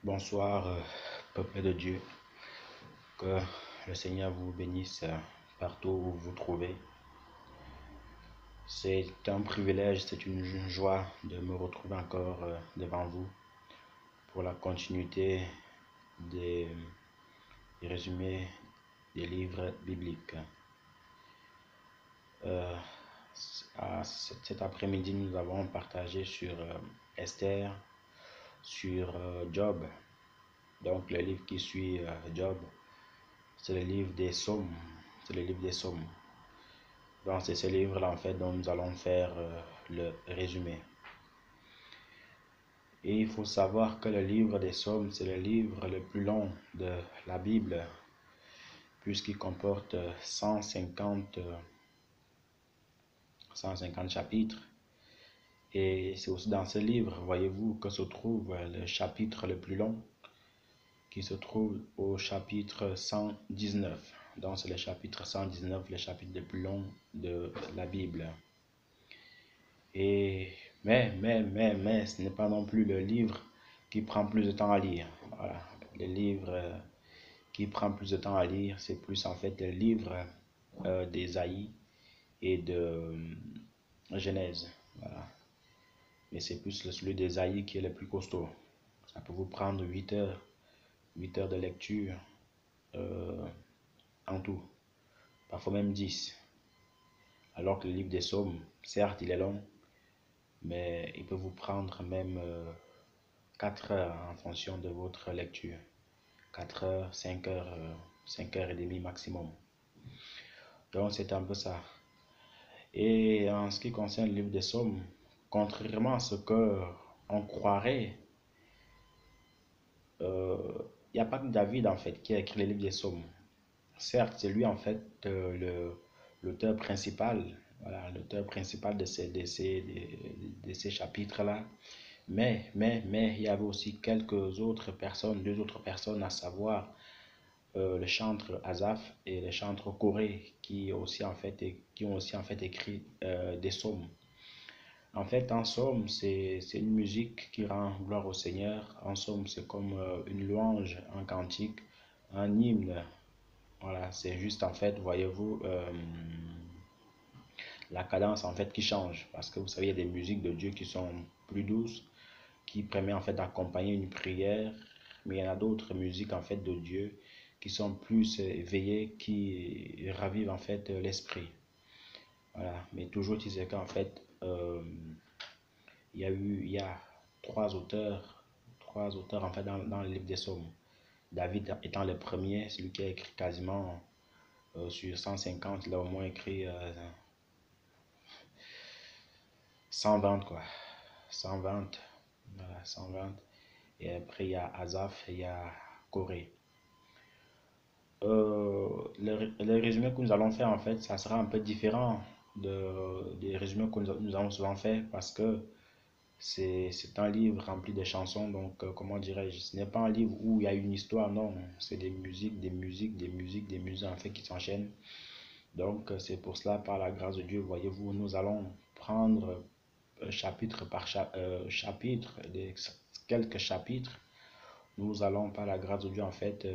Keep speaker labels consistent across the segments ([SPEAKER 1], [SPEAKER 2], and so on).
[SPEAKER 1] Bonsoir, peuple de Dieu. Que le Seigneur vous bénisse partout où vous vous trouvez. C'est un privilège, c'est une joie de me retrouver encore devant vous pour la continuité des résumés des livres bibliques. Cet après-midi, nous avons partagé sur Esther, sur Job. Donc, le livre qui suit Job, c'est le livre des Psaumes. C'est le livre des Psaumes. Donc, c'est ce livre-là, en fait, dont nous allons faire le résumé. Et il faut savoir que le livre des Psaumes, c'est le livre le plus long de la Bible, puisqu'il comporte 150 chapitres. Et c'est aussi dans ce livre, voyez-vous, que se trouve le chapitre le plus long, qui se trouve au chapitre 119. Donc, c'est le chapitre 119, le chapitre le plus long de la Bible. Mais, ce n'est pas non plus le livre qui prend plus de temps à lire. Voilà. Le livre qui prend plus de temps à lire, c'est plus en fait le livre d'Ésaïe et de Genèse. Voilà. Mais c'est plus celui d'Ésaïe qui est le plus costaud. Ça peut vous prendre 8 heures de lecture en tout. Parfois même 10. Alors que le livre des Psaumes, certes, il est long, mais il peut vous prendre même 4 heures en fonction de votre lecture. 4 heures, 5 heures, 5 heures et demie maximum. Donc c'est un peu ça. Et en ce qui concerne le livre des Psaumes, contrairement à ce que on croirait, il n'y a pas que David en fait qui a écrit le livre des Psaumes. Certes, c'est lui en fait l'auteur principal, voilà, l'auteur principal de ces chapitres-là. Mais, il y avait aussi quelques autres personnes, deux autres personnes, à savoir le chantre Asaph et le chantre Corée, qui ont aussi en fait écrit des psaumes. En fait, un psaume, c'est une musique qui rend gloire au Seigneur. Un psaume, c'est comme une louange, un cantique, un hymne. Voilà, c'est juste en fait, voyez-vous, la cadence en fait qui change. Parce que vous savez, il y a des musiques de Dieu qui sont plus douces, qui permet en fait d'accompagner une prière, mais il y en a d'autres musiques en fait de Dieu qui sont plus éveillées, qui ravivent en fait l'esprit. Voilà, mais toujours tu sais qu'en fait il y a trois auteurs en fait dans le livre des Psaumes. David étant le premier, celui qui a écrit quasiment sur 150, il a au moins écrit 120 quoi, 120. Voilà, 120. Et après, il y a Asaph et il y a Corée. Le résumé que nous allons faire, en fait, ça sera un peu différent des résumés que nous avons souvent fait parce que c'est un livre rempli de chansons. Donc, comment dirais-je, ce n'est pas un livre où il y a une histoire, non. C'est des musiques, en fait, qui s'enchaînent. Donc, c'est pour cela, par la grâce de Dieu, voyez-vous, nous allons prendre chapitre par chapitre, quelques chapitres. Nous allons, par la grâce de Dieu, en fait,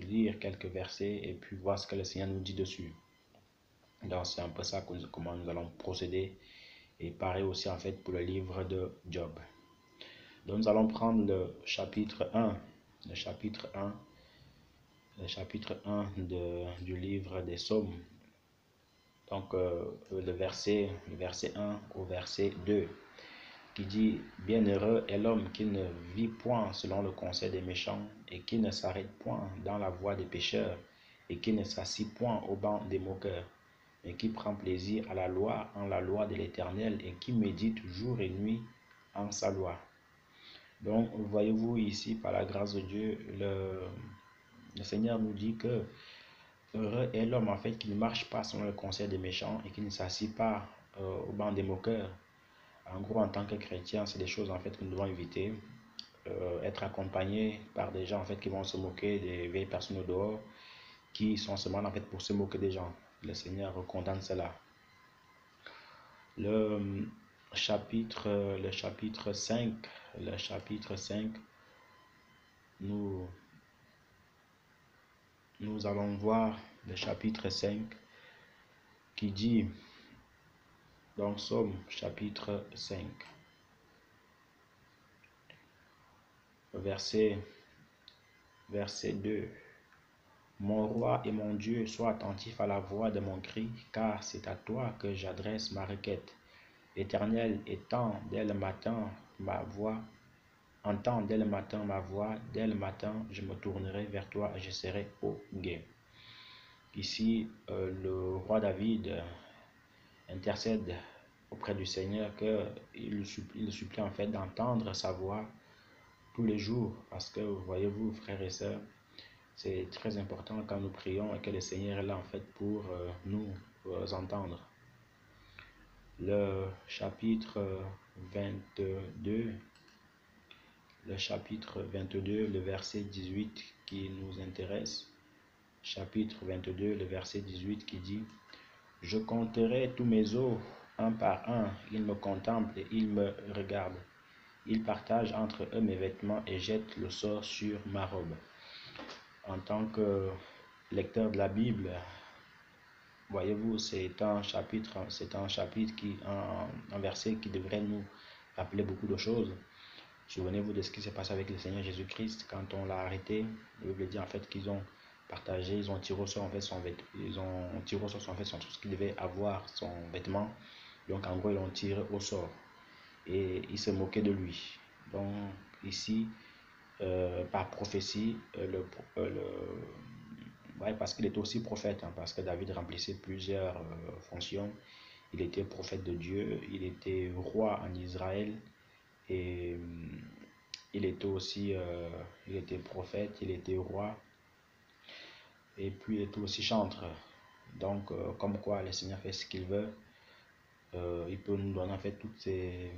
[SPEAKER 1] lire quelques versets et puis voir ce que le Seigneur nous dit dessus. Donc, c'est un peu ça comment nous allons procéder. Et pareil aussi, en fait, pour le livre de Job. Donc, nous allons prendre le chapitre 1. Le chapitre 1. Le chapitre 1 du livre des Psaumes. Donc, le verset 1 au verset 2. Qui dit: Bienheureux est l'homme qui ne vit point selon le conseil des méchants, et qui ne s'arrête point dans la voie des pécheurs, et qui ne s'assit point au banc des moqueurs, mais qui prend plaisir à en la loi de l'Éternel, et qui médite jour et nuit en sa loi. Donc, voyez-vous ici, par la grâce de Dieu, le Seigneur nous dit que heureux est l'homme en fait qui ne marche pas selon le conseil des méchants et qui ne s'assit pas au banc des moqueurs. En gros, en tant que chrétien, c'est des choses en fait que nous devons éviter. Être accompagné par des gens en fait qui vont se moquer des vieilles personnes au dehors, qui sont seulement en fait pour se moquer des gens. Le Seigneur condamne cela. Le chapitre 5, nous, nous allons voir le chapitre 5 qui dit, donc Somme chapitre 5, verset 2. Mon roi et mon Dieu, sois attentif à la voix de mon cri, car c'est à toi que j'adresse ma requête. Éternel, étends dès le matin ma voix, entends dès le matin ma voix, dès le matin je me tournerai vers toi et je serai au guet. Ici, le roi David intercède auprès du Seigneur qu'il le supplie en fait d'entendre sa voix tous les jours, parce que voyez-vous, frères et sœurs, c'est très important quand nous prions et que le Seigneur est là en fait pour nous entendre. Le chapitre 22, le verset 18 qui nous intéresse. Chapitre 22, le verset 18 qui dit: Je compterai tous mes os un par un, ils me contemplent et ils me regardent. Ils partagent entre eux mes vêtements et jettent le sort sur ma robe. En tant que lecteur de la Bible, voyez-vous, c'est un chapitre un verset qui devrait nous rappeler beaucoup de choses. Souvenez-vous de ce qui s'est passé avec le Seigneur Jésus-Christ quand on l'a arrêté. La Bible dit en fait qu'ils ont partagé, ils ont tiré au sort en fait tout ce qu'il devait avoir, son vêtement. Donc en gros ils l'ont tiré au sort et ils se moquaient de lui. Donc ici, par prophétie, ouais, parce qu'il était aussi prophète, hein, parce que David remplissait plusieurs fonctions. Il était prophète de Dieu, il était roi en Israël et il était aussi il était prophète, il était roi et puis il était aussi chantre. Donc comme quoi le Seigneur fait ce qu'il veut, il peut nous donner en fait toutes ces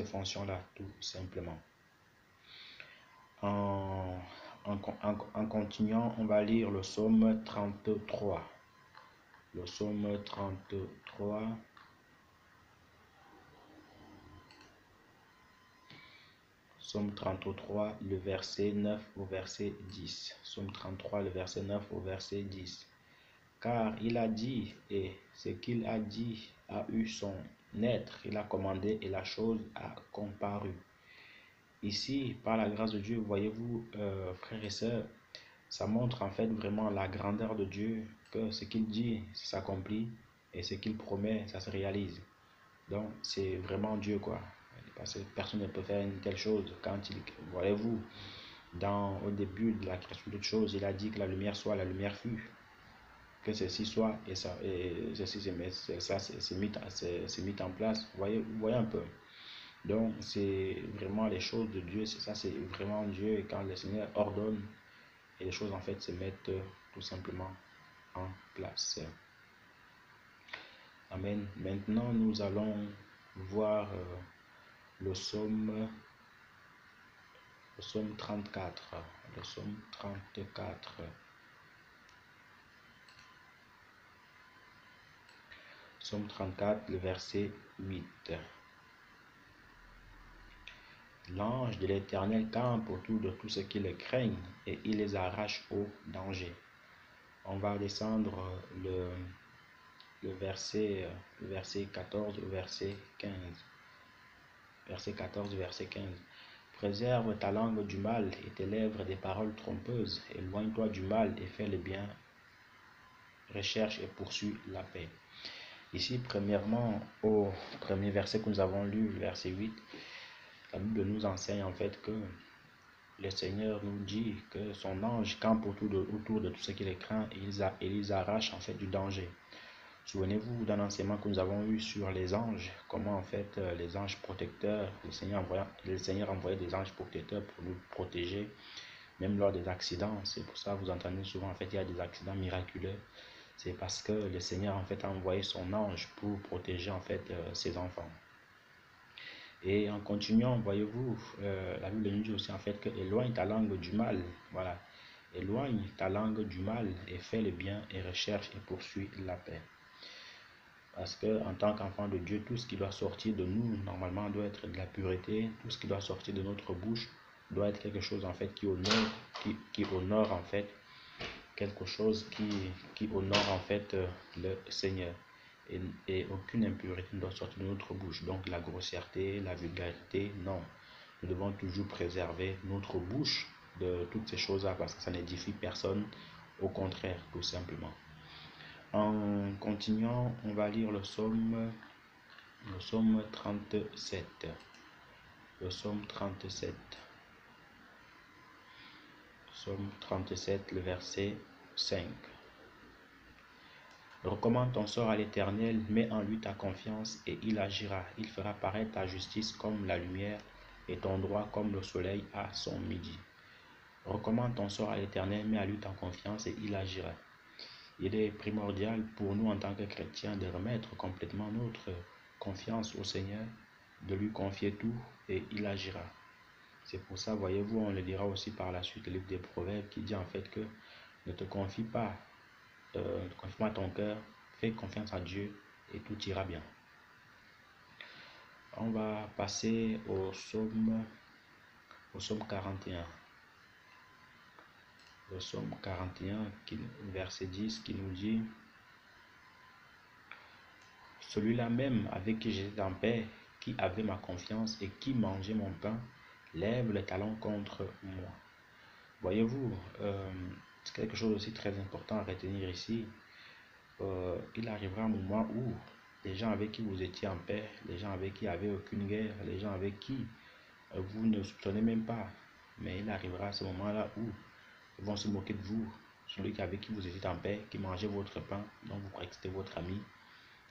[SPEAKER 1] fonctions-là, tout simplement. En continuant, on va lire le psaume 33. Le psaume 33. Psaume 33, le verset 9 au verset 10. Psaume 33, le verset 9 au verset 10. Car il a dit, et ce qu'il a dit a eu son être, il a commandé et la chose a comparu. Ici, par la grâce de Dieu, voyez-vous, frères et sœurs, ça montre en fait vraiment la grandeur de Dieu, que ce qu'il dit s'accomplit et ce qu'il promet, ça se réalise. Donc, c'est vraiment Dieu, quoi. Parce que personne ne peut faire une telle chose. Voyez-vous, au début de la création de toutes choses, il a dit que la lumière soit, la lumière fut. Que ceci soit, et ceci s'est mis en place. Vous voyez un peu. Donc, c'est vraiment les choses de Dieu, c'est vraiment Dieu. Et quand le Seigneur ordonne, et les choses en fait se mettent tout simplement en place. Amen. Maintenant, nous allons voir le psaume 34. Le psaume 34. Psaume 34, le verset 8. L'ange de l'Éternel campe autour de tous ceux qui le craignent et il les arrache au danger. On va descendre le verset 14 au verset 15. Verset 14, verset 15. Préserve ta langue du mal et tes lèvres des paroles trompeuses. Éloigne-toi du mal et fais le bien. Recherche et poursuis la paix. Ici, premièrement, au premier verset que nous avons lu, verset 8, la Bible nous enseigne en fait que le Seigneur nous dit que son ange campe autour de tout ce qui les craint et les arrache en fait du danger. Souvenez-vous d'un enseignement que nous avons eu sur les anges, comment en fait les anges protecteurs, le Seigneur envoyait des anges protecteurs pour nous protéger, même lors des accidents. C'est pour ça que vous entendez souvent en fait il y a des accidents miraculeux. C'est parce que le Seigneur en fait a envoyé son ange pour protéger en fait ses enfants. Et en continuant, voyez-vous, la Bible nous dit aussi en fait que éloigne ta langue du mal. Voilà, éloigne ta langue du mal et fais le bien et recherche et poursuis la paix. Parce que en tant qu'enfant de Dieu, tout ce qui doit sortir de nous, normalement, doit être de la pureté. Tout ce qui doit sortir de notre bouche doit être quelque chose en fait qui honore en fait, quelque chose qui honore en fait le Seigneur. Et aucune impureté ne doit sortir de notre bouche. Donc la grossièreté, la vulgarité, non. Nous devons toujours préserver notre bouche de toutes ces choses-là parce que ça n'édifie personne. Au contraire, tout simplement. En continuant, on va lire le psaume 37. Le psaume 37. Psaume 37, le verset 5. Recommande ton sort à l'Éternel, mets en lui ta confiance et il agira. Il fera paraître ta justice comme la lumière et ton droit comme le soleil à son midi. Recommande ton sort à l'Éternel, mets en lui ta confiance et il agira. Il est primordial pour nous en tant que chrétiens de remettre complètement notre confiance au Seigneur, de lui confier tout et il agira. C'est pour ça, voyez-vous, on le dira aussi par la suite, le livre des Proverbes qui dit en fait que ne te confie pas confie-moi ton cœur, fais confiance à Dieu et tout ira bien. On va passer au psaume 41. Le psaume 41, verset 10, qui nous dit: celui-là même avec qui j'étais en paix, qui avait ma confiance et qui mangeait mon pain, lève le talon contre moi. Voyez-vous, c'est quelque chose aussi très important à retenir ici. Il arrivera un moment où les gens avec qui vous étiez en paix, les gens avec qui il n'y avait aucune guerre, les gens avec qui vous ne soupçonnez même pas, mais il arrivera à ce moment-là où ils vont se moquer de vous, celui avec qui vous étiez en paix, qui mangeait votre pain, donc vous croyez que c'était votre ami,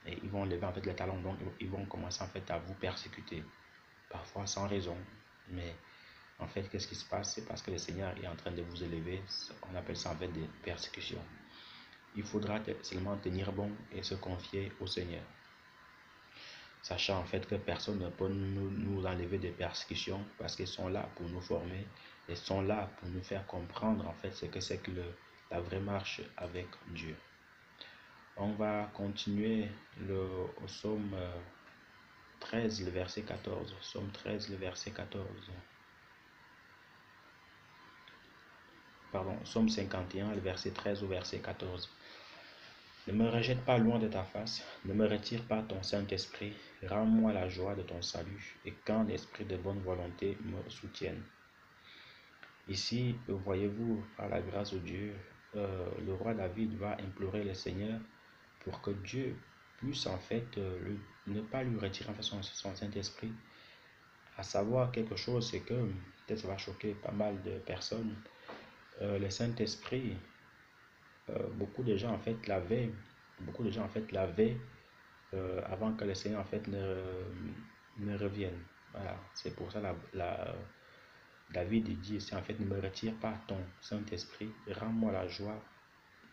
[SPEAKER 1] et ils vont lever en fait les talons, donc ils vont commencer en fait à vous persécuter, parfois sans raison, mais en fait qu'est-ce qui se passe? C'est parce que le Seigneur est en train de vous élever, on appelle ça en fait des persécutions. Il faudra seulement tenir bon et se confier au Seigneur, sachant en fait que personne ne peut nous enlever des persécutions parce qu'ils sont là pour nous former, ils sont là pour nous faire comprendre en fait ce que c'est que la vraie marche avec Dieu. On va continuer au psaume 13, le verset 14. Psaume 13, le verset 14. Pardon, psaume 51, le verset 13 au verset 14. Ne me rejette pas loin de ta face, ne me retire pas ton Saint-Esprit, rends-moi la joie de ton salut, et qu'un esprit de bonne volonté me soutienne. Ici, voyez-vous, par la grâce de Dieu, le roi David va implorer le Seigneur pour que Dieu puisse en fait ne pas lui retirer en fait son Saint-Esprit. À savoir quelque chose, c'est que, peut-être ça va choquer pas mal de personnes, le Saint-Esprit, beaucoup de gens en fait l'avaient, avant que le Seigneur en fait ne revienne. Voilà, c'est pour ça David dit ici en fait: ne me retire pas ton Saint-Esprit, rends-moi la joie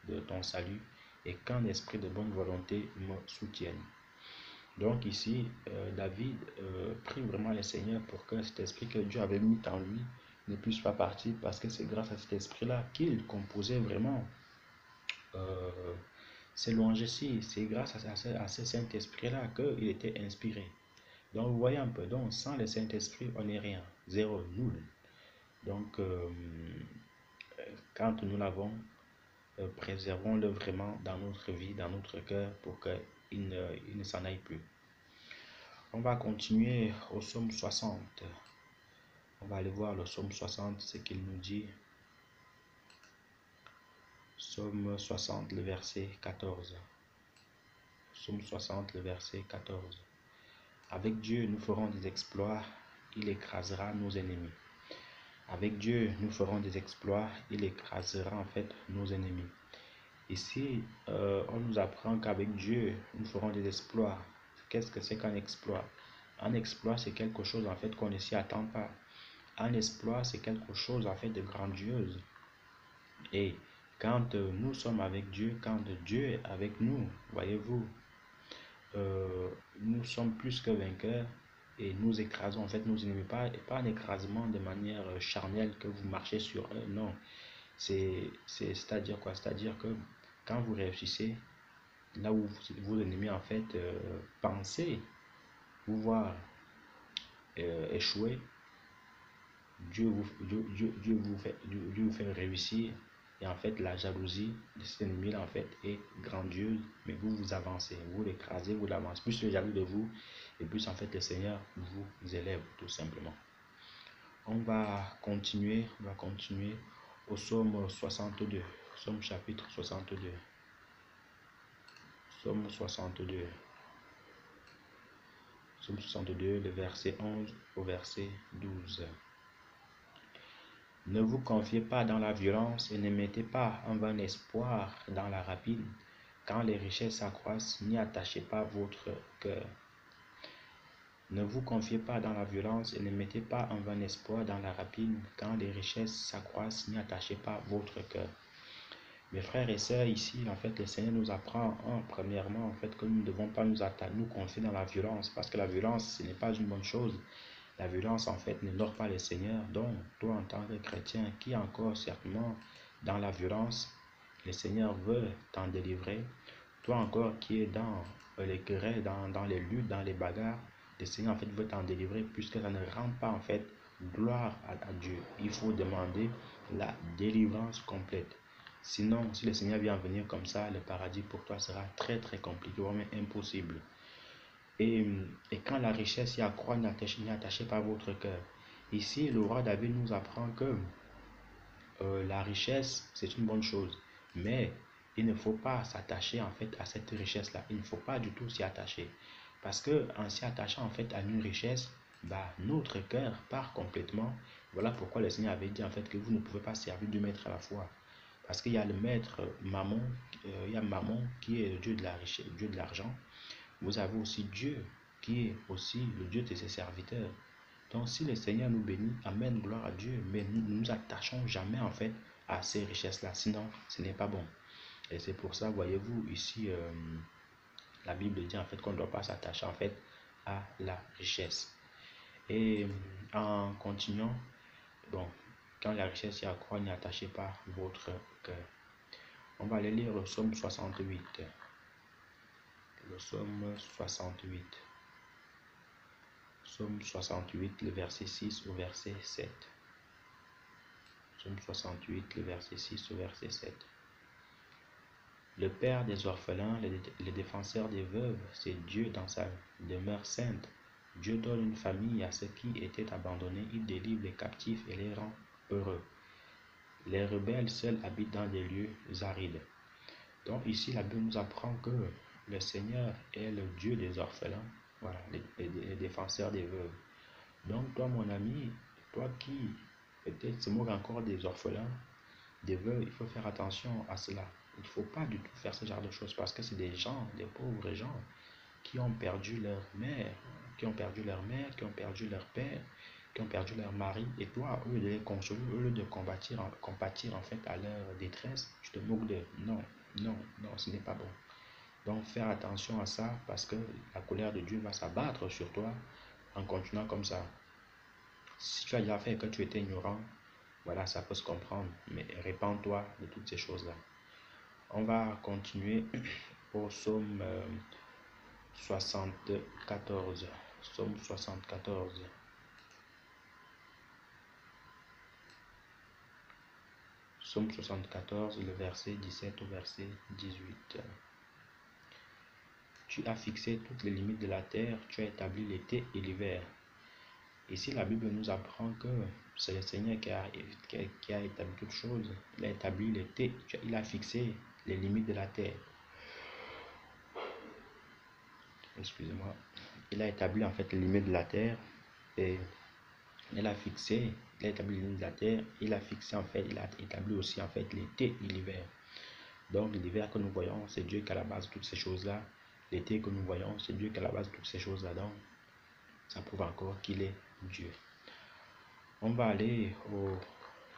[SPEAKER 1] de ton salut et qu'un esprit de bonne volonté me soutienne. Donc ici, David prie vraiment le Seigneur pour que cet esprit que Dieu avait mis en lui ne puisse pas partir, parce que c'est grâce à cet esprit-là qu'il composait vraiment ces louanges-ci. C'est grâce à ce Saint-Esprit-là qu'il était inspiré. Donc vous voyez un peu, donc sans le Saint-Esprit, on n'est rien, zéro, nul. Donc quand nous l'avons, préservons-le vraiment dans notre vie, dans notre cœur, pour qu'il ne s'en aille plus. On va continuer au psaume 60. On va aller voir le psaume 60, ce qu'il nous dit. Psaume 60, le verset 14. Psaume 60, le verset 14. Avec Dieu, nous ferons des exploits, il écrasera nos ennemis. Avec Dieu, nous ferons des exploits, il écrasera en fait nos ennemis. Ici, on nous apprend qu'avec Dieu, nous ferons des exploits. Qu'est-ce que c'est qu'un exploit? Un exploit, c'est quelque chose en fait qu'on ne s'y attend pas. Un exploit, c'est quelque chose en fait de grandiose. Et quand nous sommes avec Dieu, quand Dieu est avec nous, voyez-vous, nous sommes plus que vainqueurs et nous écrasons en fait nos ennemis. Pas un écrasement de manière charnelle que vous marchez sur eux, non. C'est-à-dire quoi? C'est-à-dire que quand vous réussissez, là où vos ennemis en fait pensaient vous voir échouer, Dieu vous fait réussir. Et en fait, la jalousie de cet ennemi en fait est grandieuse, mais vous avancez, vous l'écrasez, vous l'avancez. Plus le jaloux de vous, et plus en fait le Seigneur vous élève tout simplement. On va continuer au psaume 62, psaume chapitre 62. Psaume 62. Psaume 62, le verset 11 au verset 12. Ne vous confiez pas dans la violence et ne mettez pas un vain espoir dans la rapine. Quand les richesses s'accroissent, n'y attachez pas votre cœur. Ne vous confiez pas dans la violence et ne mettez pas un vain espoir dans la rapine. Quand les richesses s'accroissent, n'y attachez pas votre cœur. Mes frères et sœurs, ici, en fait, le Seigneur nous apprend, premièrement, en fait, que nous ne devons pas nous confier dans la violence, parce que la violence, ce n'est pas une bonne chose. La violence, en fait, n'honore pas le Seigneur. Donc, toi, en tant que chrétien, qui est encore certainement dans la violence, le Seigneur veut t'en délivrer. Toi encore qui es dans les querelles, dans les luttes, dans les bagarres, le Seigneur, en fait, veut t'en délivrer, puisque ça ne rend pas, en fait, gloire à Dieu. Il faut demander la délivrance complète. Sinon, si le Seigneur vient venir comme ça, le paradis pour toi sera très très compliqué, voire même impossible. Et quand la richesse y accroît, n'attachez pas votre cœur. Ici, le roi David nous apprend que la richesse, c'est une bonne chose. Mais il ne faut pas s'attacher en fait à cette richesse-là. Il ne faut pas du tout s'y attacher. Parce que en s'y attachant en fait à une richesse, notre cœur part complètement. Voilà pourquoi le Seigneur avait dit en fait que vous ne pouvez pas servir deux maîtres à la fois. Parce qu'il y a le maître Mammon, il y a Mammon qui est le Dieu de la richesse, Dieu de l'argent. Vous avez aussi Dieu qui est aussi le Dieu de ses serviteurs. Donc si le Seigneur nous bénit, amen, gloire à Dieu, mais nous ne nous attachons jamais en fait à ces richesses-là, sinon ce n'est pas bon. Et c'est pour ça, voyez-vous, ici, la Bible dit en fait qu'on ne doit pas s'attacher en fait à la richesse. Et en continuant, bon, quand la richesse y accroît, n'attachez pas votre cœur. On va aller lire le psaume 68. Le psaume 68. Psaume 68, le verset 6 au verset 7. Psaume 68, le verset 6 au verset 7. Le Père des orphelins, le défenseur des veuves, c'est Dieu dans sa demeure sainte. Dieu donne une famille à ceux qui étaient abandonnés, il délivre les captifs et les rend heureux. Les rebelles seuls habitent dans des lieux arides. Donc ici, la Bible nous apprend que le Seigneur est le Dieu des orphelins, voilà, les défenseurs des veuves. Donc toi, mon ami, toi qui peut-être se moque encore des orphelins, des veuves, il faut faire attention à cela. Il ne faut pas du tout faire ce genre de choses parce que c'est des gens, des pauvres gens qui ont perdu leur mère, qui ont perdu leur mère, qui ont perdu leur père, qui ont perdu leur mari. Et toi, au lieu de les consoler, au lieu de compatir en fait à leur détresse, tu te moques d'eux. Non, non, non, ce n'est pas bon. Donc faire attention à ça parce que la colère de Dieu va s'abattre sur toi en continuant comme ça. Si tu as déjà fait que tu étais ignorant, voilà, ça peut se comprendre, mais répands-toi de toutes ces choses-là. On va continuer au psaume 74. Psaume 74. Psaume 74, le verset 17 au verset 18. Tu as fixé toutes les limites de la terre, tu as établi l'été et l'hiver. Ici, la Bible nous apprend que c'est le Seigneur qui a établi toutes choses. Il a établi l'été, il a fixé les limites de la terre. Excusez-moi. Il a établi en fait les limites de la terre et il a établi les limites de la terre. Il a fixé en fait, il a établi aussi en fait l'été et l'hiver. Donc l'hiver que nous voyons, c'est Dieu qui a la base de toutes ces choses-là. L'été que nous voyons, c'est Dieu qui a la base de toutes ces choses-là. Donc ça prouve encore qu'il est Dieu. On va aller au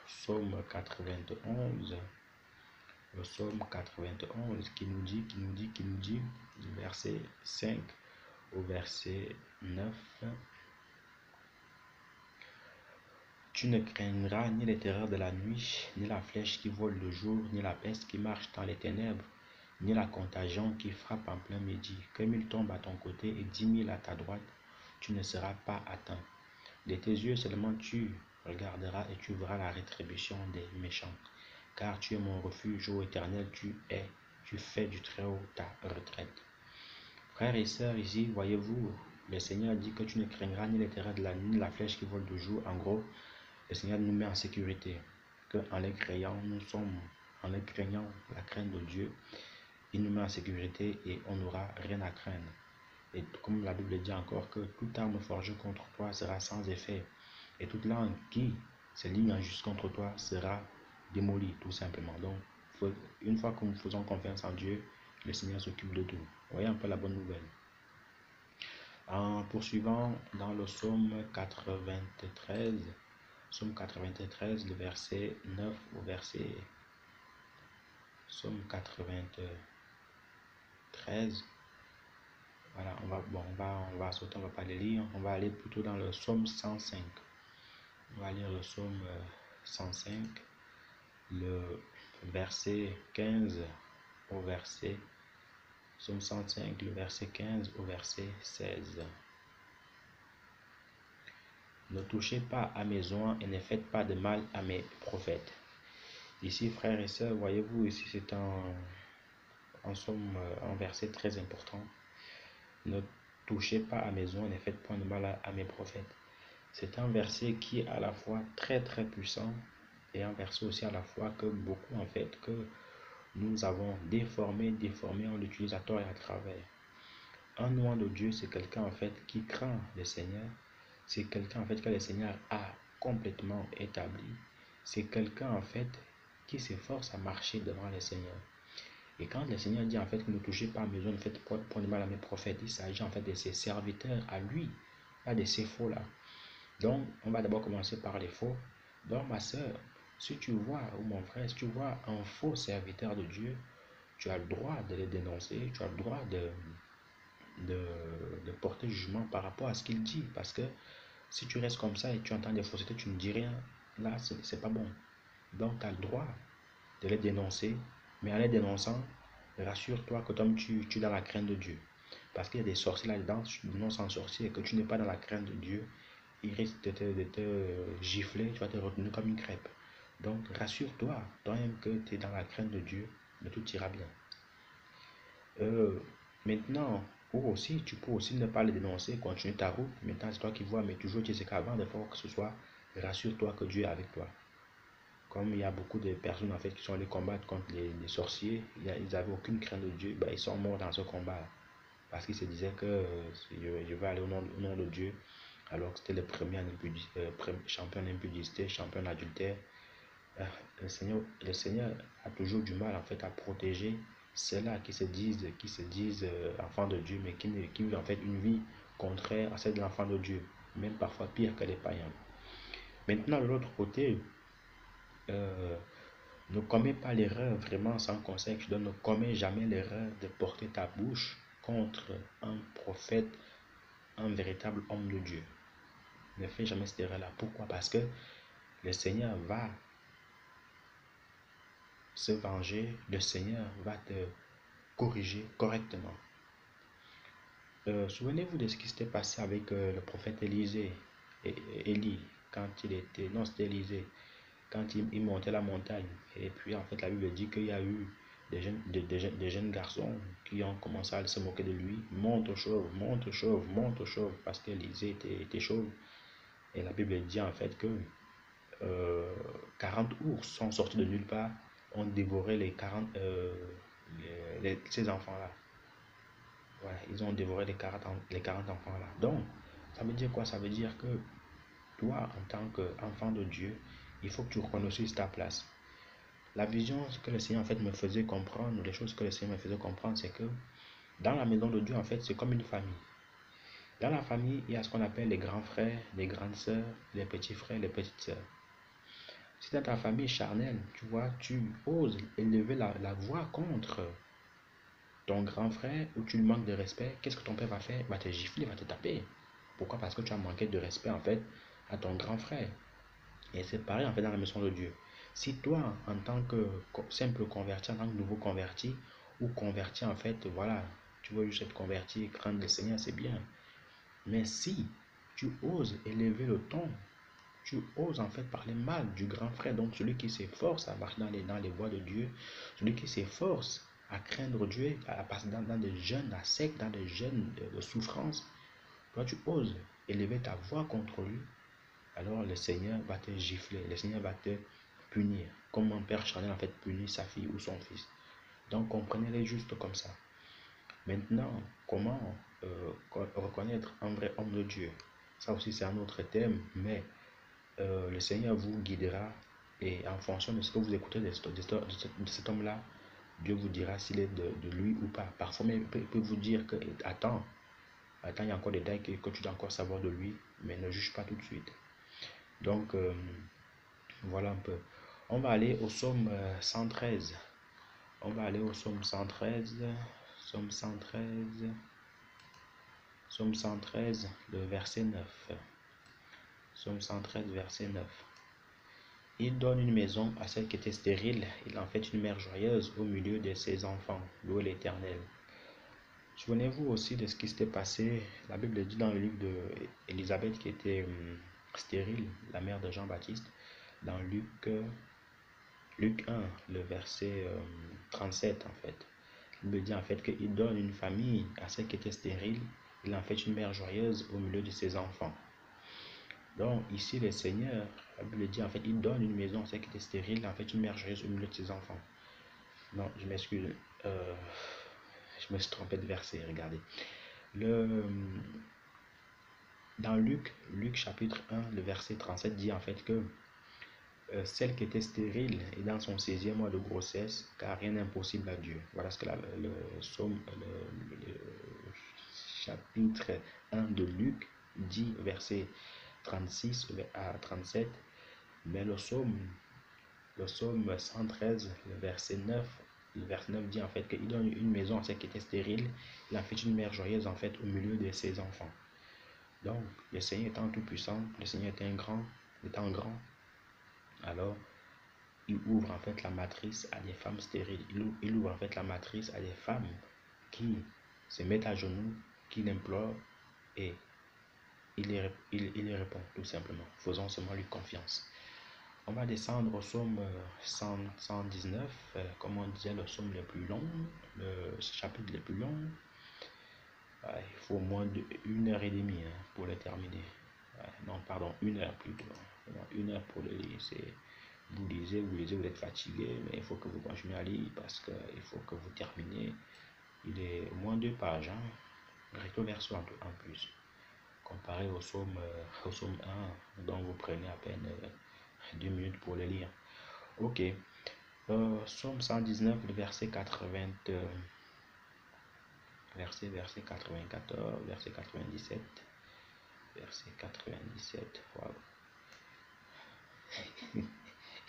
[SPEAKER 1] psaume 91. Le psaume 91 qui nous dit, du verset 5 au verset 9. Tu ne craindras ni les terreurs de la nuit, ni la flèche qui vole le jour, ni la peste qui marche dans les ténèbres, ni la contagion qui frappe en plein midi. Que 1000 tombent à ton côté et 10 000 à ta droite, tu ne seras pas atteint. De tes yeux seulement tu regarderas et tu verras la rétribution des méchants. Car tu es mon refuge, ô Éternel, tu fais du Très-Haut ta retraite. Frères et sœurs, ici, voyez-vous, le Seigneur dit que tu ne craindras ni les terreurs de la nuit, ni la flèche qui vole de jour. En gros, le Seigneur nous met en sécurité. Que en les craignant, en les craignant la crainte de Dieu, il nous met en sécurité et on n'aura rien à craindre. Et comme la Bible dit encore que toute arme forgée contre toi sera sans effet. Et toute langue qui se ligne en juste contre toi sera démolie, tout simplement. Donc, une fois que nous faisons confiance en Dieu, le Seigneur s'occupe de tout. Voyez un peu la bonne nouvelle. En poursuivant dans le psaume 93, le verset 9 au verset... Psaume 93. Voilà, on va sauter, on va pas les lire. On va aller plutôt dans le psaume 105. On va lire le psaume 105, le verset 15 au verset... Psaume 105, le verset 15 au verset 16. Ne touchez pas à mes oins et ne faites pas de mal à mes prophètes. Ici, frères et sœurs, voyez-vous, ici c'est un verset très important. Ne touchez pas à mes oins et ne faites pas de mal à mes prophètes. C'est un verset qui est à la fois très très puissant et un verset aussi à la fois que beaucoup en fait que nous avons déformé, on l'utilise à tort et à travers. Un oint de Dieu, c'est quelqu'un en fait qui craint le Seigneur. C'est quelqu'un en fait que le Seigneur a complètement établi. C'est quelqu'un en fait qui s'efforce à marcher devant le Seigneur. Et quand le Seigneur dit en fait que ne touchez pas à mes oins, ne faites pas de mal à mes prophètes, il s'agit en fait de ses serviteurs à lui, pas de ces faux là. Donc on va d'abord commencer par les faux. Donc ma soeur, si tu vois, ou mon frère, si tu vois un faux serviteur de Dieu, tu as le droit de le dénoncer, tu as le droit de porter jugement par rapport à ce qu'il dit. Parce que si tu restes comme ça et tu entends des faussetés, tu ne dis rien, là, c'est pas bon. Donc, tu as le droit de les dénoncer, mais en les dénonçant, rassure-toi que toi, tu es dans la crainte de Dieu. Parce qu'il y a des sorciers là-dedans, tu dénonces un sorcier et que tu n'es pas dans la crainte de Dieu, il risque de te gifler, tu vas te retenir comme une crêpe. Donc, rassure-toi, toi-même que tu es dans la crainte de Dieu, mais tout ira bien. Maintenant, ou aussi, tu peux aussi ne pas les dénoncer, continuer ta route. Maintenant, c'est toi qui vois, mais toujours tu sais qu'avant de faire que ce soit, rassure-toi que Dieu est avec toi. Comme il y a beaucoup de personnes en fait qui sont allées combattre contre les sorciers, ils n'avaient aucune crainte de Dieu, ben, ils sont morts dans ce combat. Parce qu'ils se disaient que je vais aller au nom de Dieu, alors que c'était le premier champion en impudicité, champion en adultère. Le Seigneur a toujours du mal en fait à protéger ceux-là qui se disent enfants de Dieu, mais qui vivent en fait une vie contraire à celle de l'enfant de Dieu, même parfois pire que les païens. Maintenant, de l'autre côté, ne commets pas l'erreur vraiment sans conseil. Je ne commets jamais l'erreur de porter ta bouche contre un prophète, un véritable homme de Dieu. Ne fais jamais cette erreur-là. Pourquoi? Parce que le Seigneur va se venger, le Seigneur va te corriger correctement. Souvenez-vous de ce qui s'était passé avec le prophète Élie, quand il était, non c'était Élisée, quand il montait la montagne. Et puis en fait la Bible dit qu'il y a eu des jeunes garçons qui ont commencé à se moquer de lui. Monte chauve, monte chauve, monte chauve, parce qu'Élisée était chauve. Et la Bible dit en fait que 40 ours sont sortis de nulle part, ont dévoré ces enfants-là. Voilà, ils ont dévoré les 40 enfants là. Donc, ça veut dire quoi? Ça veut dire que toi, en tant qu'enfant de Dieu, il faut que tu reconnaisses ta place. La vision que le Seigneur en fait me faisait comprendre, les choses que le Seigneur me faisait comprendre, c'est que dans la maison de Dieu, en fait, c'est comme une famille. Dans la famille, il y a ce qu'on appelle les grands frères, les grandes sœurs, les petits frères, les petites sœurs. Si dans ta famille charnelle, tu vois, tu oses élever la voix contre ton grand frère ou tu lui manques de respect, qu'est-ce que ton père va faire? Il va te gifler, il va te taper. Pourquoi? Parce que tu as manqué de respect en fait à ton grand frère. Et c'est pareil en fait dans la maison de Dieu. Si toi, en tant que simple converti, en tant que nouveau converti, ou converti en fait, voilà, tu veux juste être converti, craindre le Seigneur, c'est bien. Mais si tu oses élever le ton, tu oses en fait parler mal du grand frère, donc celui qui s'efforce à marcher dans les voies de Dieu, celui qui s'efforce à craindre Dieu, à passer dans des jeûnes à sec, dans des jeûnes de souffrance. Toi, tu oses élever ta voix contre lui, alors le Seigneur va te gifler, le Seigneur va te punir, comme un père charnel en fait punit sa fille ou son fils. Donc comprenez-les juste comme ça. Maintenant, comment reconnaître un vrai homme de Dieu? Ça aussi c'est un autre thème, mais le Seigneur vous guidera et en fonction de ce que vous écoutez de cet homme-là, Dieu vous dira s'il est de lui ou pas. Parfois, il peut vous dire que attends, il y a encore des détails que tu dois encore savoir de lui, mais ne juge pas tout de suite. Donc, voilà un peu. On va aller au psaume 113. On va aller au psaume 113. Psaume 113. Psaume 113, le verset 9. Psaume 113, verset 9. Il donne une maison à celle qui était stérile. Il en fait une mère joyeuse au milieu de ses enfants. Louez l'Éternel. Souvenez-vous aussi de ce qui s'était passé. La Bible dit dans le livre d'Élisabeth qui était stérile, la mère de Jean-Baptiste, dans Luc 1, le verset 37 en fait. La Bible dit en fait qu'il donne une famille à celle qui était stérile. Il en fait une mère joyeuse au milieu de ses enfants. Donc ici le Seigneur, la Bible dit en fait, il donne une maison à celle qui était stérile, il en fait une mère joyeuse au milieu de ses enfants. Non, je m'excuse. Je me suis trompé de verset, regardez. Dans Luc chapitre 1, le verset 37 dit en fait que celle qui était stérile est dans son 16e mois de grossesse, car rien n'est impossible à Dieu. Voilà ce que le chapitre 1 de Luc dit, verset 36 à 37. Mais le psaume 113, le verset 9 dit en fait qu'il donne une maison à celle qui était stérile. Il en fait une mère joyeuse en fait au milieu de ses enfants. Donc, le Seigneur étant tout puissant, le Seigneur étant grand, alors il ouvre en fait la matrice à des femmes stériles. Il ouvre en fait la matrice à des femmes qui se mettent à genoux, qui l'implorent et il les répond tout simplement. Faisons seulement lui confiance. On va descendre au psaume 119, comme on disait, le psaume le plus long, le chapitre le plus long. Il faut au moins 1h30 pour le terminer. Non, pardon, 1 heure plutôt. 1 heure pour le lire. Vous lisez, vous êtes fatigué, mais il faut que vous continuez à lire parce qu'il faut que vous terminez. Il est au moins 2 pages, recto verso en plus. Comparé au psaume 1, dont vous prenez à peine 2 minutes pour le lire. Ok. Psaume 119, le verset 80. Verset 94, verset 97, verset 97, wow.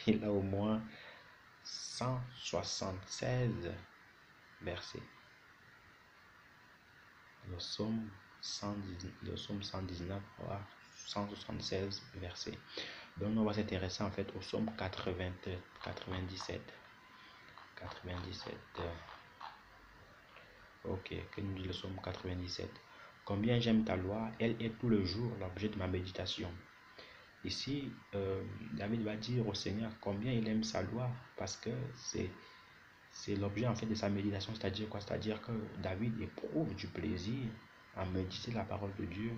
[SPEAKER 1] Il a au moins 176 versets. Le psaume 119, wow, 176 versets. Donc on va s'intéresser en fait au psaume 97. Ok, que nous dit le psaume 97. Combien j'aime ta loi, elle est tout le jour l'objet de ma méditation. Ici, David va dire au Seigneur combien il aime sa loi, parce que c'est l'objet en fait de sa méditation. C'est-à-dire quoi? C'est-à-dire que David éprouve du plaisir à méditer la parole de Dieu.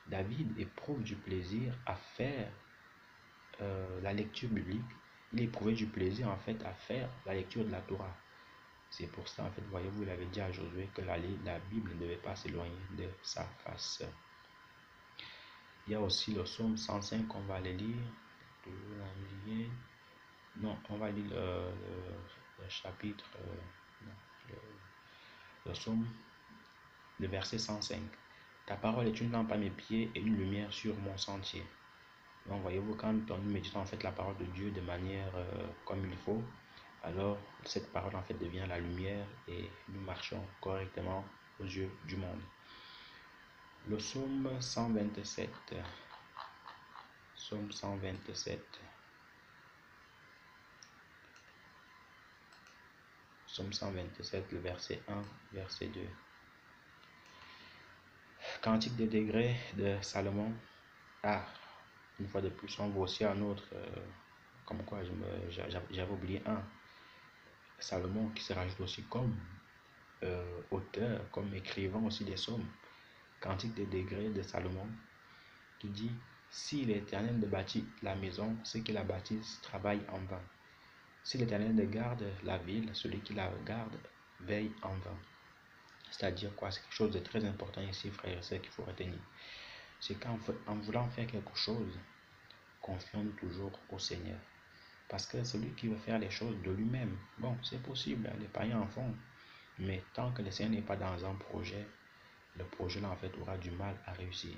[SPEAKER 1] David éprouve du plaisir à faire la lecture biblique. Il éprouvait du plaisir en fait à faire la lecture de la Torah. C'est pour ça, en fait, voyez-vous, il avait dit à Josué que la Bible ne devait pas s'éloigner de sa face. Il y a aussi le psaume 105 qu'on va aller lire. Non, on va lire le chapitre, le psaume, le verset 105. Ta parole est une lampe à mes pieds et une lumière sur mon sentier. Donc, voyez-vous, quand nous méditons en fait la parole de Dieu de manière comme il faut, alors cette parole en fait devient la lumière et nous marchons correctement aux yeux du monde. Le psaume 127. Psaume 127. Psaume 127, le verset 1, verset 2. Cantique des degrés de Salomon. Ah, une fois de plus, on voit aussi un autre, comme quoi j'avais oublié un, Salomon qui se rajoute aussi comme auteur, comme écrivain aussi des psaumes, Cantique des degrés de Salomon, qui dit, si l'Éternel ne bâtit la maison, ceux qui la bâtissent travaillent en vain. Si l'Éternel ne garde la ville, celui qui la garde veille en vain. C'est-à-dire quoi? C'est quelque chose de très important ici, frères et sœurs, qu'il faut retenir. C'est qu'en voulant faire quelque chose, confions-nous toujours au Seigneur. Parce que celui qui veut faire les choses de lui-même, bon, c'est possible, les païens en font. Mais tant que le Seigneur n'est pas dans un projet, le projet là en fait aura du mal à réussir.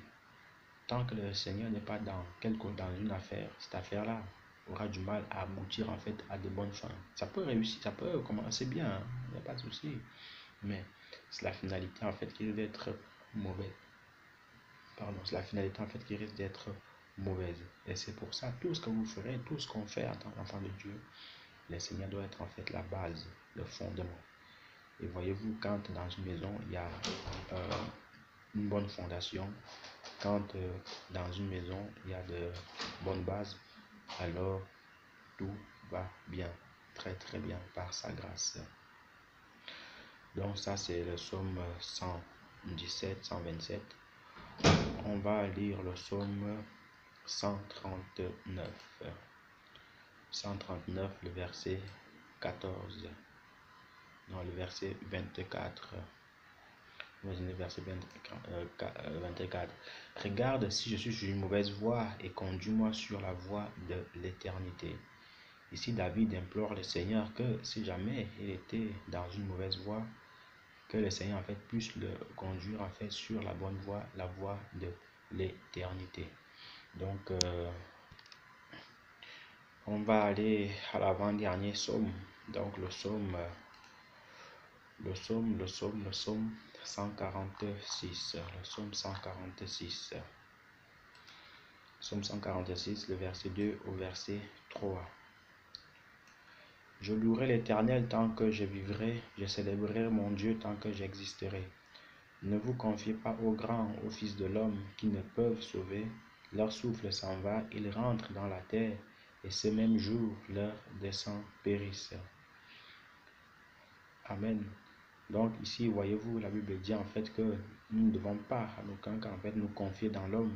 [SPEAKER 1] Tant que le Seigneur n'est pas dans une affaire, cette affaire-là aura du mal à aboutir en fait à de bonnes fins. Ça peut réussir, ça peut commencer bien, hein, il n'y a pas de souci. Mais c'est la finalité en fait qui risque d'être mauvaise. Pardon, c'est la finalité en fait qui risque d'être mauvaise. Et c'est pour ça, tout ce que vous ferez, tout ce qu'on fait en tant qu'enfant de Dieu, le Seigneur doit être en fait la base, le fondement. Et voyez-vous, quand dans une maison, il y a une bonne fondation, quand dans une maison, il y a de bonnes bases, alors tout va bien, très très bien par sa grâce. Donc ça, c'est le psaume 117, 127. On va lire le psaume 139. 139, le verset 14. Non, le verset 24. Imaginez le verset 24. Regarde si je suis sur une mauvaise voie et conduis-moi sur la voie de l'éternité. Ici, David implore le Seigneur que si jamais il était dans une mauvaise voie, que le Seigneur en fait puisse le conduire en fait sur la bonne voie, la voie de l'éternité. Donc, on va aller à l'avant-dernier psaume. Donc, le psaume 146. Le psaume 146. Psaume 146, le verset 2 au verset 3. Je louerai l'Éternel tant que je vivrai, je célébrerai mon Dieu tant que j'existerai. Ne vous confiez pas aux grands, aux fils de l'homme, qui ne peuvent sauver. Leur souffle s'en va, ils rentrent dans la terre, et ce même jour, leurs descendants périssent. Amen. Donc ici, voyez-vous, la Bible dit en fait que nous ne devons pas à aucun cas en fait nous confier dans l'homme,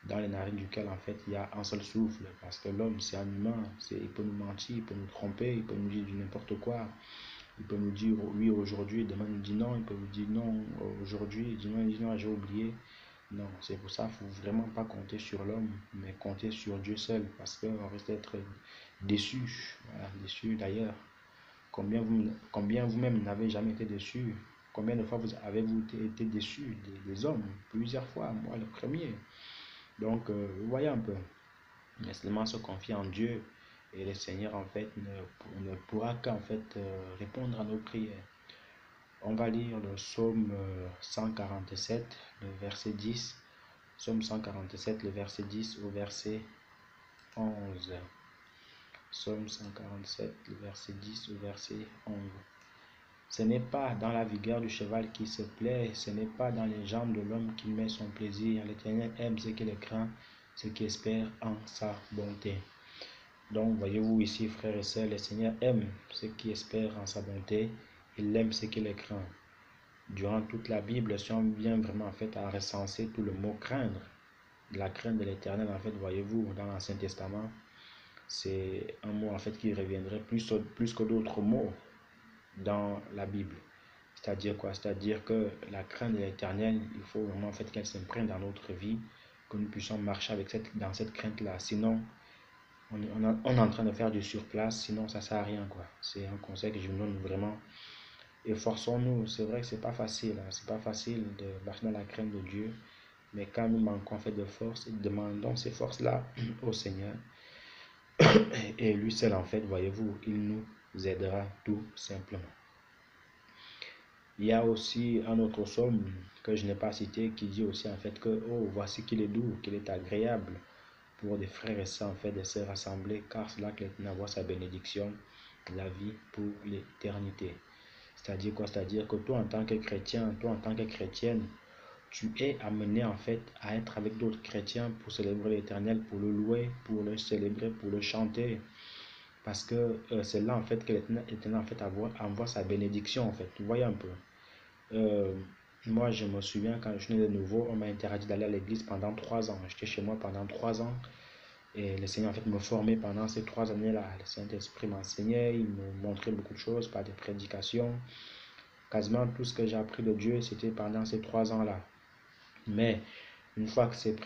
[SPEAKER 1] dans les narines duquel en fait il y a un seul souffle, parce que l'homme c'est un humain, il peut nous mentir, il peut nous tromper, il peut nous dire du n'importe quoi, il peut nous dire oui aujourd'hui, demain nous dit non, il peut nous dire non aujourd'hui, il dit non, j'ai oublié. Non, c'est pour ça qu'il ne faut vraiment pas compter sur l'homme, mais compter sur Dieu seul, parce qu'on risque d'être déçu, voilà, déçu d'ailleurs. Combien vous-même n'avez jamais été déçu? Combien de fois avez-vous été déçu des hommes? Plusieurs fois, moi le premier. Donc, vous voyez un peu. Mais seulement se confier en Dieu et le Seigneur en fait ne pourra qu'en fait répondre à nos prières. On va lire le psaume 147, le verset 10. Psaume 147, le verset 10 au verset 11. Psaume 147, le verset 10 au verset 11. Ce n'est pas dans la vigueur du cheval qui se plaît, ce n'est pas dans les jambes de l'homme qui met son plaisir. L'Éternel aime ceux qui le craignent, ceux qui espèrent en sa bonté. Donc, voyez-vous ici, frères et sœurs, le Seigneur aime ceux qui espèrent en sa bonté, il aime ceux qui le craignent. Durant toute la Bible, si on vient vraiment en fait à recenser tout le mot craindre, la crainte de l'Éternel, en fait, voyez-vous, dans l'Ancien Testament, c'est un mot en fait qui reviendrait plus que d'autres mots dans la Bible. C'est-à-dire quoi? C'est-à-dire que la crainte de l'Éternel, il faut vraiment en fait qu'elle s'imprègne dans notre vie, que nous puissions marcher dans cette crainte-là. Sinon, on est en train de faire du surplace, sinon ça ne sert à rien, quoi. C'est un conseil que je vous donne vraiment. Efforçons-nous. C'est vrai que c'est pas facile, hein. C'est pas facile de marcher dans la crainte de Dieu, mais quand nous manquons en fait de force, demandons ces forces-là au Seigneur. Et lui seul, en fait, voyez-vous, il nous aidera tout simplement. Il y a aussi un autre psaume que je n'ai pas cité qui dit aussi en fait que oh, voici qu'il est doux, qu'il est agréable pour des frères et sœurs en fait de se rassembler, car c'est là que l'Éternel voit sa bénédiction, la vie pour l'éternité. C'est-à-dire quoi? C'est-à-dire que toi en tant que chrétien, toi en tant que chrétienne, tu es amené en fait à être avec d'autres chrétiens pour célébrer l'Éternel, pour le louer, pour le célébrer, pour le chanter. Parce que c'est là en fait que l'Éternel en fait envoie sa bénédiction en fait. Vous voyez un peu. Euh, Moi je me souviens quand je venais de nouveau, on m'a interdit d'aller à l'église pendant 3 ans. J'étais chez moi pendant 3 ans. Et le Seigneur en fait me formait pendant ces 3 années-là. Le Saint-Esprit m'enseignait, il me montrait beaucoup de choses par des prédications. Quasiment tout ce que j'ai appris de Dieu, c'était pendant ces 3 ans-là. Mais une fois que cette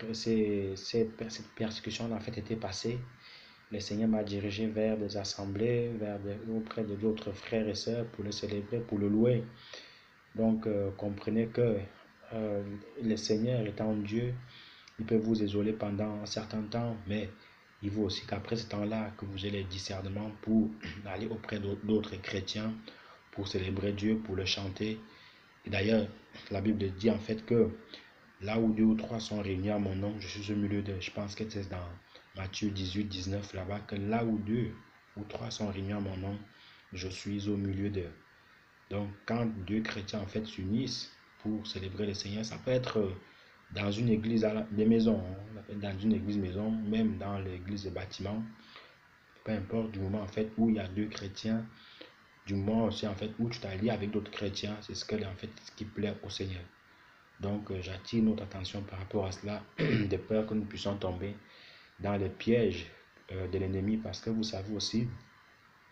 [SPEAKER 1] persécution en fait était passée, le Seigneur m'a dirigé vers des assemblées, auprès de d'autres frères et sœurs pour le célébrer, pour le louer. Donc, comprenez que euh, le Seigneur étant Dieu, il peut vous isoler pendant un certain temps, mais il faut aussi qu'après ce temps-là, que vous ayez le discernement pour aller auprès d'autres chrétiens, pour célébrer Dieu, pour le chanter. Et d'ailleurs, la Bible dit en fait que là où 2 ou 3 sont réunis à mon nom, je suis au milieu d'eux. Je pense que c'est dans Matthieu 18, 19 là-bas, que là où 2 ou 3 sont réunis à mon nom, je suis au milieu d'eux. Donc, quand 2 chrétiens en fait s'unissent pour célébrer le Seigneur, ça peut être dans une église des maisons, dans une église maison, même dans l'église de bâtiment, peu importe, du moment en fait où il y a 2 chrétiens, du moment aussi en fait où tu t'allies avec d'autres chrétiens, c'est en fait ce qui plaît au Seigneur. Donc, j'attire notre attention par rapport à cela, de peur que nous puissions tomber dans les pièges de l'ennemi, parce que vous savez aussi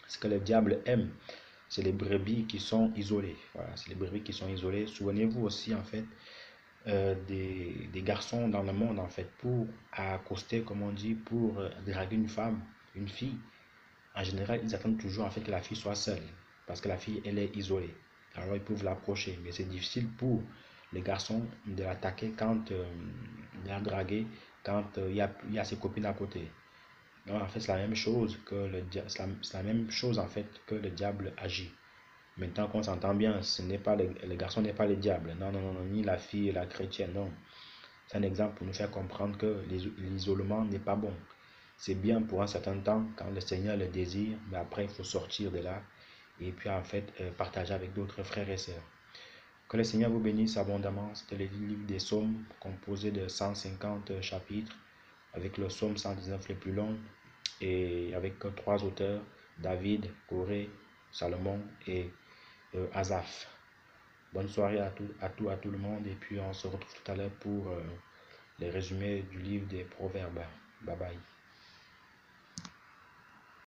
[SPEAKER 1] ce que le diable aime, c'est les brebis qui sont isolées. Voilà, c'est les brebis qui sont isolées. Souvenez-vous aussi en fait des garçons dans le monde en fait pour accoster, comme on dit, pour draguer une femme, une fille. En général, ils attendent toujours en fait que la fille soit seule, parce que la fille elle est isolée. Alors ils peuvent l'approcher, mais c'est difficile pour les garçons de l'attaquer quand de la draguer quand il y a ses copines à côté. Donc, en fait, c'est la même chose que c'est la même chose en fait que le diable agit. Maintenant qu'on s'entend bien, ce n'est pas le garçon n'est pas le diable. Non, non, non, non, ni la fille, la chrétienne, non. C'est un exemple pour nous faire comprendre que l'isolement n'est pas bon. C'est bien pour un certain temps quand le Seigneur le désire, mais après il faut sortir de là et puis en fait partager avec d'autres frères et sœurs. Que le Seigneur vous bénisse abondamment. C'était le livre des psaumes composé de 150 chapitres avec le psaume 119 le plus long et avec 3 auteurs, David, Corée, Salomon et Asaph. Bonne soirée à tout le monde et puis on se retrouve tout à l'heure pour les résumés du livre des Proverbes. Bye bye.